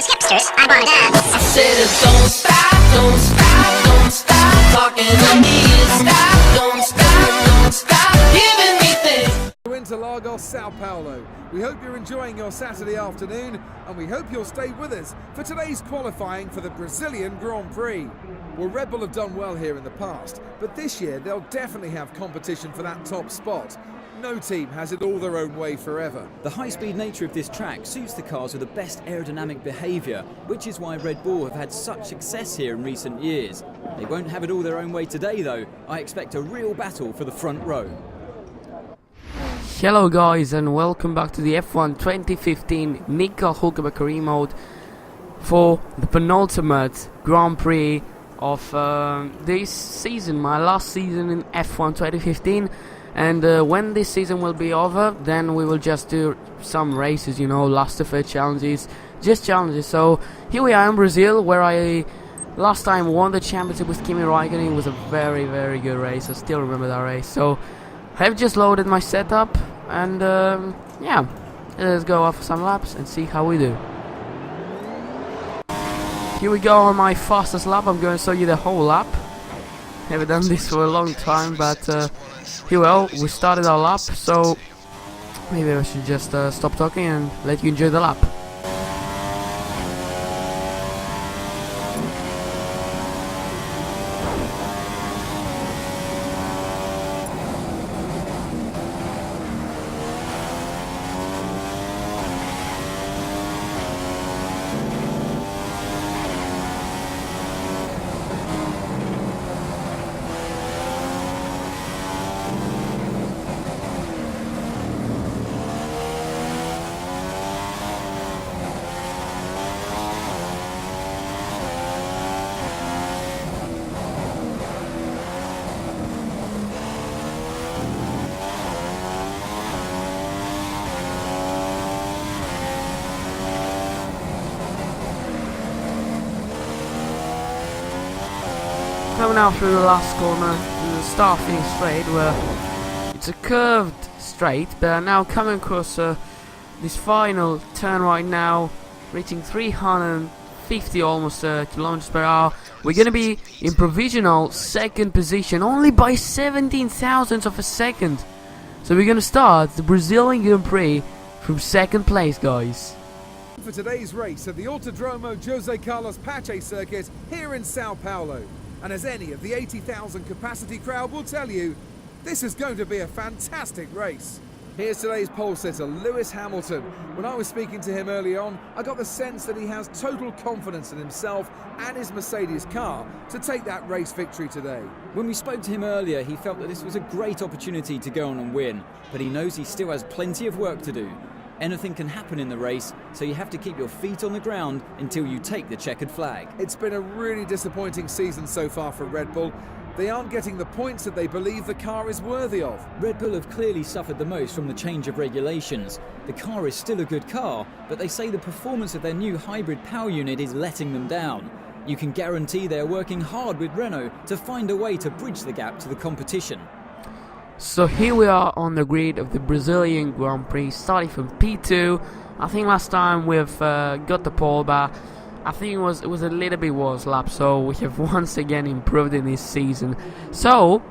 those hipsters, I wanna dance. I said, don't stop, don't stop, don't stop talking to me. Don't stop giving me things. Into Lagos, Sao Paulo. We hope you're enjoying your Saturday afternoon, and we hope you'll stay with us for today's qualifying for the Brazilian Grand Prix. Well, Red Bull have done well here in the past, but this year they'll definitely have competition for that top spot. No team has it all their own way forever. The high-speed nature of this track suits the cars with the best aerodynamic behaviour, which is why Red Bull have had such success here in recent years. They won't have it all their own way today though. I expect a real battle for the front row. Hello guys, and welcome back to the F1 2015 Nico Hulkenberg career mode for the penultimate Grand Prix of this season, my last season in F1 2015. And when this season will be over, then we will just do some races, you know, last to third challenges, just challenges. So here we are in Brazil, where I last time won the championship with Kimi Räikkönen. It was a very, very good race. I still remember that race. So I have just loaded my setup, and yeah, let's go off for some laps and see how we do. Here we go on my fastest lap. I'm going to show you the whole lap. Haven't done this for a long time, but here we started our lap, so maybe I should just stop talking and let you enjoy the lap. Coming out through the last corner, the start finish straight, where it's a curved straight, but now coming across this final turn right now, reaching 350 almost kilometers per hour. We're gonna be in provisional second position, only by 17 thousandths of a second. So we're gonna start the Brazilian Grand Prix from second place, guys. For today's race at the Autodromo José Carlos Pache circuit here in Sao Paulo. And as any of the 80,000 capacity crowd will tell you, this is going to be a fantastic race. Here's today's pole sitter, Lewis Hamilton. When I was speaking to him early on, I got the sense that he has total confidence in himself and his Mercedes car to take that race victory today. When we spoke to him earlier, he felt that this was a great opportunity to go on and win, but he knows he still has plenty of work to do. Anything can happen in the race, so you have to keep your feet on the ground until you take the checkered flag. It's been a really disappointing season so far for Red Bull. They aren't getting the points that they believe the car is worthy of. Red Bull have clearly suffered the most from the change of regulations. The car is still a good car, but they say the performance of their new hybrid power unit is letting them down. You can guarantee they're working hard with Renault to find a way to bridge the gap to the competition. So here we are on the grid of the Brazilian Grand Prix, starting from P2. I think last time we've got the pole, but I think it was a little bit worse lap, so we have once again improved in this season. So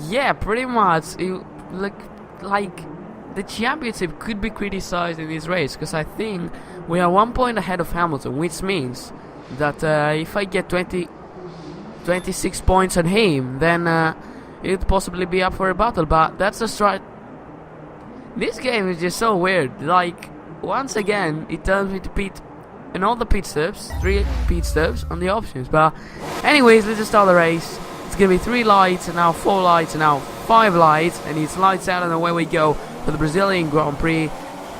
yeah, pretty much it look like the championship could be criticized in this race, because I think we are 1 point ahead of Hamilton, which means that if I get 26 points on him, then it'd possibly be up for a battle. But that's just right. This game is just so weird. Like, once again, it turns me to pit in all the pit stops, 3 pit stops on the options. But anyways, let's just start the race. It's gonna be 3 lights, and now 4 lights, and now 5 lights, and it's lights out, and away we go for the Brazilian Grand Prix.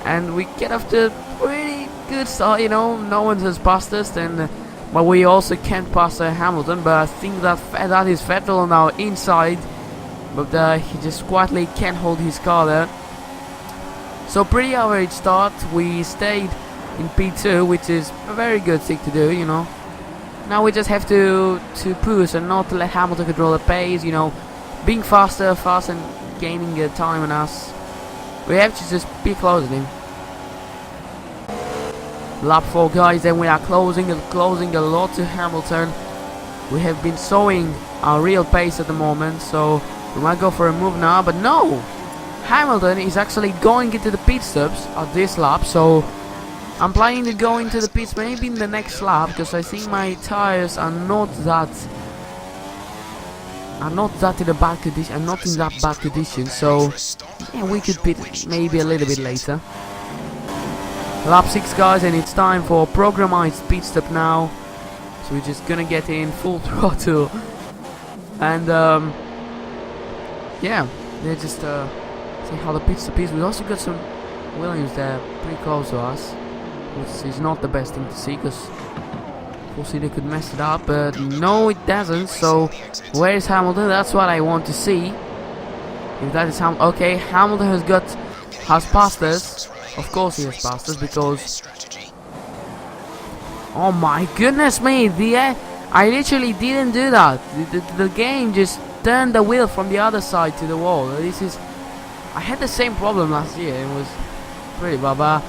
And we get off to pretty good start, you know. No one has passed us, and but we also can't pass Hamilton. But I think that is Vettel now inside, but he just quietly can't hold his car there. So pretty average start. We stayed in P2, which is a very good thing to do, you know. Now we just have to push and not let Hamilton control the pace, you know, being fast and gaining time on us. We have to just be close to him. Lap 4, guys, and we are closing a lot to Hamilton. We have been showing our real pace at the moment, so we might go for a move now, but no! Hamilton is actually going into the pit stops at this lap, so I'm planning to go into the pits maybe in the next lap, because I think my tires are not that in a bad condition. I'm not in that bad condition, so yeah, we could pit maybe a little bit later. Lap 6, guys, and it's time for programmized pit stop now. So we're just gonna get in full throttle, and yeah, they're just see how the pit stop is. We also got some Williams there pretty close to us, which is not the best thing to see, because obviously they could mess it up, but no, it doesn't. So where is Hamilton? That's what I want to see. If that is okay, Hamilton has passed us. Of course he has passed us, because oh my goodness me, I literally didn't do that. The game just turned the wheel from the other side to the wall. I had the same problem last year. It was pretty bad.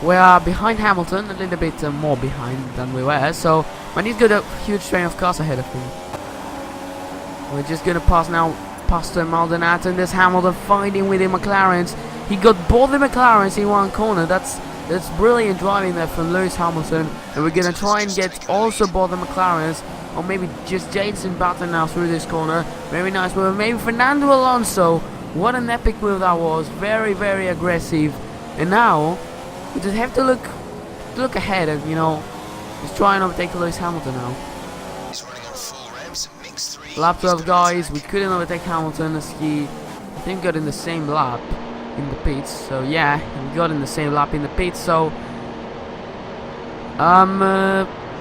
We are behind Hamilton, a little bit more behind than we were, so but he's got a huge train of cars ahead of him. We're just gonna pass now past Maldonado, and there's Hamilton fighting with the McLarens. He got both the McLarens in one corner. That's brilliant driving there from Lewis Hamilton, and we're gonna try and get also both the McLarens, or maybe just Jason Button now through this corner. Very nice move. Maybe Fernando Alonso. What an epic move that was. Very, very aggressive. And now we just have to look ahead and, you know, just try and overtake Lewis Hamilton now. Lap 12, guys. We couldn't overtake Hamilton as he, I think, got in the same lap in the pits. So yeah, he got in the same lap in the pits. So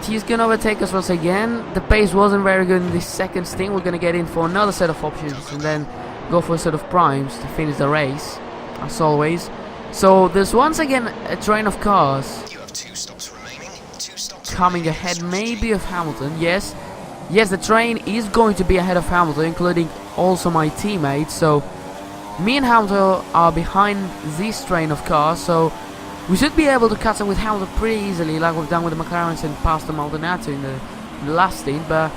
he's gonna overtake us once again. The pace wasn't very good in this second stint. We're gonna get in for another set of options and then go for a set of primes to finish the race, as always. So there's once again a train of cars coming ahead, maybe of Hamilton. Yes, the train is going to be ahead of Hamilton, including also my teammates. So me and Hamilton are behind this train of cars, so we should be able to catch up with Hamilton pretty easily, like we've done with the McLarens and past the Maldonado in the last stint. But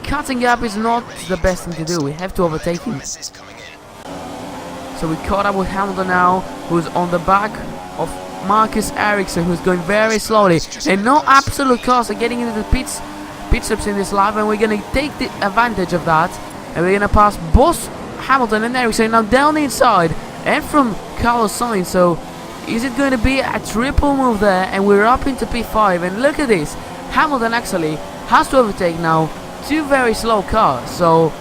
cutting up is not the best thing to do. We have to overtake him. So we caught up with Hamilton now, who's on the back of Marcus Ericsson, who's going very slowly, and no absolute cars are getting into the pit stops in this lap, and we're gonna take the advantage of that, and we're gonna pass both Hamilton and Ericsson now down the inside, and from Carlos Sainz. So is it going to be a triple move there, and we're up into P5, and look at this, Hamilton actually has to overtake now two very slow cars. So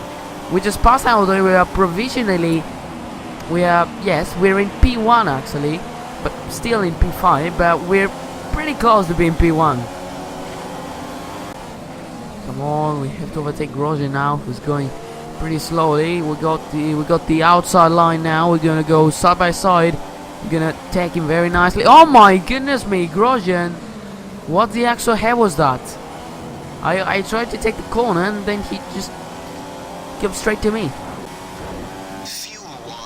we just passed Hamilton. We are provisionally, yes, we're in P1 actually, but still in P5, but we're pretty close to being P1. Come on, we have to overtake Grosjean now, who's going pretty slowly. We got the outside line now. We're gonna go side by side. We're gonna take him very nicely. Oh my goodness me, Grosjean! What the actual hell was that? I tried to take the corner and then he just came straight to me.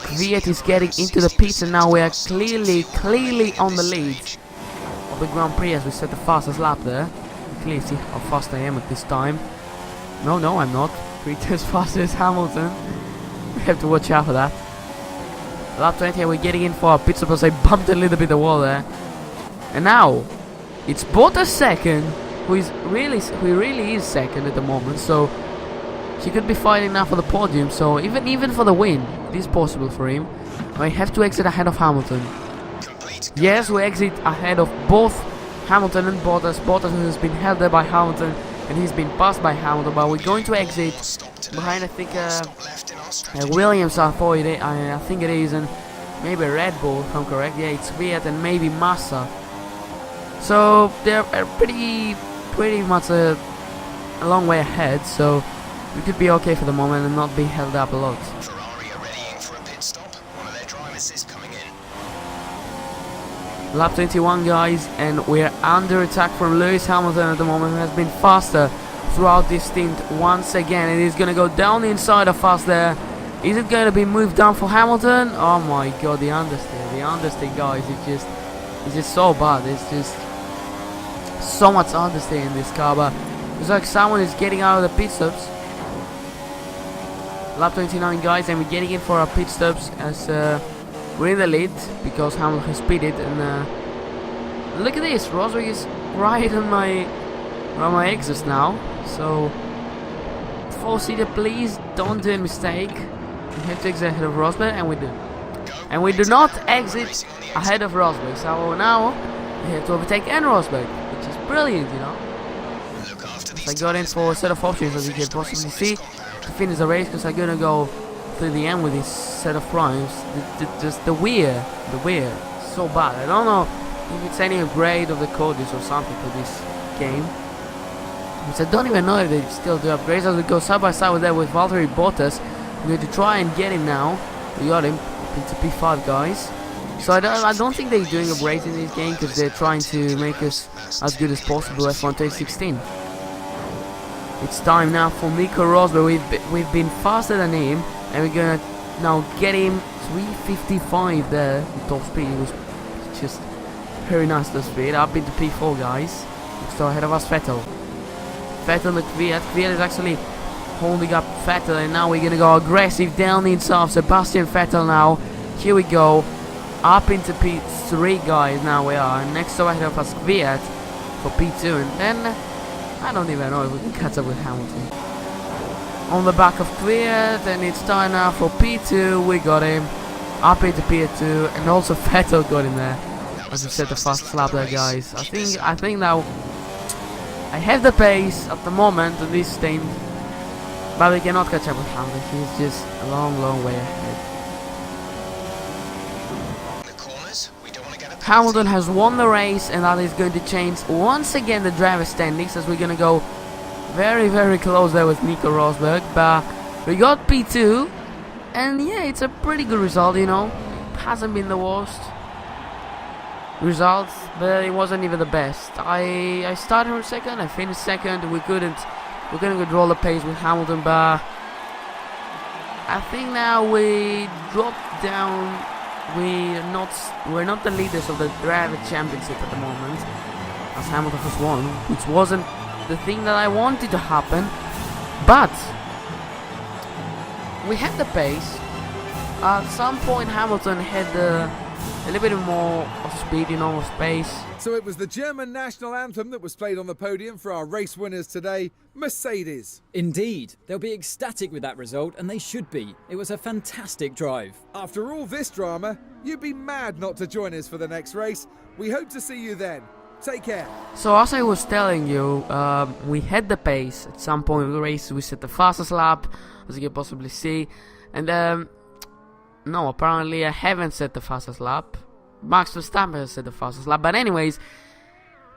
Kvyat is getting into the pits, and now we are clearly on the lead of the Grand Prix as we set the fastest lap there. You can clearly see how fast I am at this time. No, I'm not. Pretty as fast as Hamilton. We have to watch out for that. Lap 20, we're getting in for our pit stop as I bumped a little bit the wall there. And now it's Bottas second, who really is second at the moment. So he could be fighting now for the podium. So even for the win, it is possible for him. I have to exit ahead of Hamilton. Yes, we exit ahead of both Hamilton and Bottas. Bottas has been held there by Hamilton, and he's been passed by Hamilton. But we're going to exit behind, I think, Williams. I think it is, and maybe Red Bull, if I'm correct. Yeah, it's Kvyat and maybe Massa. So they're pretty much a long way ahead. So we could be okay for the moment and not be held up a lot. Ferrari are readying for a pit stop. One of their drivers is coming in. Lap 21, guys, and we're under attack from Lewis Hamilton at the moment, who has been faster throughout this stint once again, and he's gonna go down the inside of us there. Is it going to be moved down for Hamilton? Oh my god, the understeer, guys, it's just so bad. It's just so much understeer in this car, but it's like someone is getting out of the pit stops. Lap 29, guys, and we're getting in for our pit stops as we're in the lead because Hamilton has pitted. And look at this, Rosberg is right on my exit now. So, four-seater, please don't do a mistake. We have to exit ahead of Rosberg, and we do. And we do not exit ahead of Rosberg. So now we have to overtake Rosberg, which is brilliant, you know. So I got in for a set of options, as you can possibly see, to finish the race, because I'm gonna go to the end with this set of primes. Just the wear, so bad. I don't know if it's any upgrade of the codes or something for this game. Which I don't even know if they still do upgrades. As we go side by side with that with Valtteri Bottas, we're going to try and get him now. We got him into P5, guys. So I don't think they're doing upgrades in this game because they're trying to make us as good as possible F1 2016. It's time now for Nico Rosberg. We've been faster than him, and we're gonna now get him 355 there in top speed. It was just very nice top speed. Up into P4, guys. So ahead of us, Vettel. Vettel at Kvyat. Kvyat is actually holding up Vettel, and now we're gonna go aggressive down the inside of Sebastian Vettel now. Here we go. Up into P3, guys. Now we are next to ahead of us, Kvyat for P2, and then I don't even know if we can catch up with Hamilton. On the back of Kvyat, and it's time now for P2. We got him up into P2, and also Vettel got him there. As I said, the fastest lap there, guys. I think now I have the pace at the moment on this team, but we cannot catch up with Hamilton. He's just a long way ahead. Hamilton has won the race, and that is going to change once again the driver standings, as we're going to go very close there with Nico Rosberg. But we got P2, and yeah, it's a pretty good result, you know. It hasn't been the worst results, but it wasn't even the best. I started second, I finished second. We couldn't control the pace with Hamilton, but I think now we dropped down. We're not the leaders of the driver championship at the moment, as Hamilton has won, which wasn't the thing that I wanted to happen, but we had the pace. At some point Hamilton had a little bit more of speed, you know, of space. So it was the German national anthem that was played on the podium for our race winners today, Mercedes. Indeed, they'll be ecstatic with that result, and they should be. It was a fantastic drive. After all this drama, you'd be mad not to join us for the next race. We hope to see you then. Take care. So as I was telling you, we had the pace. At some point in the race we set the fastest lap, as you can possibly see. And no, apparently I haven't set the fastest lap. Max Verstappen has set the fastest lap. But anyways,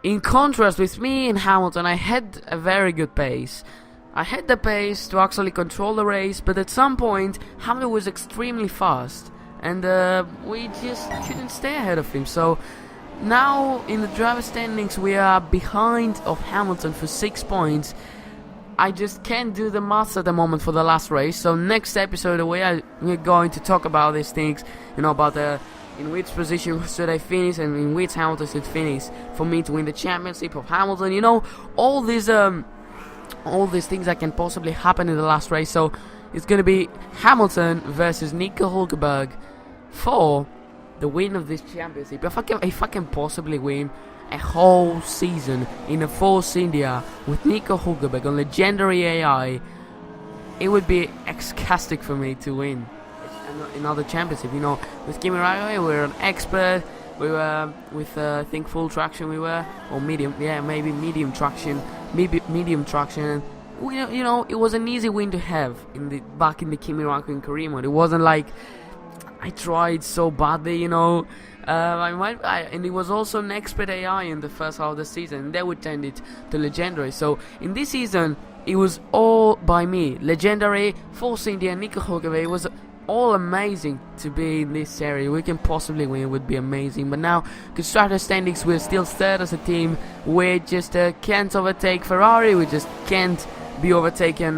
in contrast with me and Hamilton, I had a very good pace. I had the pace to actually control the race, but at some point Hamilton was extremely fast, and we just couldn't stay ahead of him. So now in the driver standings we are behind of Hamilton for 6 points. I just can't do the maths at the moment for the last race. So next episode we're going to talk about these things, you know, about in which position should I finish and in which Hamilton should finish for me to win the championship of Hamilton. You know, all these things that can possibly happen in the last race. So it's gonna be Hamilton versus Nico Hulkenberg for the win of this championship. If I can possibly win a whole season in a Force India with Nico Hulkenberg on legendary AI, it would be ecstatic for me to win another championship. You know, with Kimi Räikkönen we're an expert. We were with I think full traction. We were, or medium, yeah, maybe medium traction. Medium traction. You know, it was an easy win to have back in the Kimi Räikkönen career mode. It wasn't like I tried so badly, you know. And it was also an expert AI in the first half of the season, and that would turn it to legendary. So in this season, it was all by me. Legendary, Force India, Nico Hulkenberg. It was all amazing to be in this series. We can possibly win, it would be amazing. But now, constructor standings, we're still third as a team. We just can't overtake Ferrari. We just can't be overtaken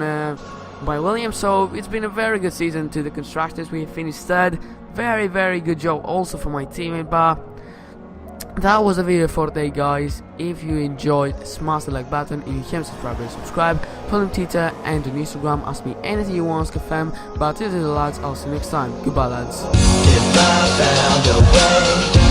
by Williams. So it's been a very good season to the constructors. We finished third. Very good job also for my teammate, but that was the video for today, guys. If you enjoyed, smash the like button. If you haven't subscribed, subscribe. Follow me on Twitter and on Instagram. Ask me anything you want, fam. But this is the lads. I'll see you next time. Goodbye, lads. If I found a way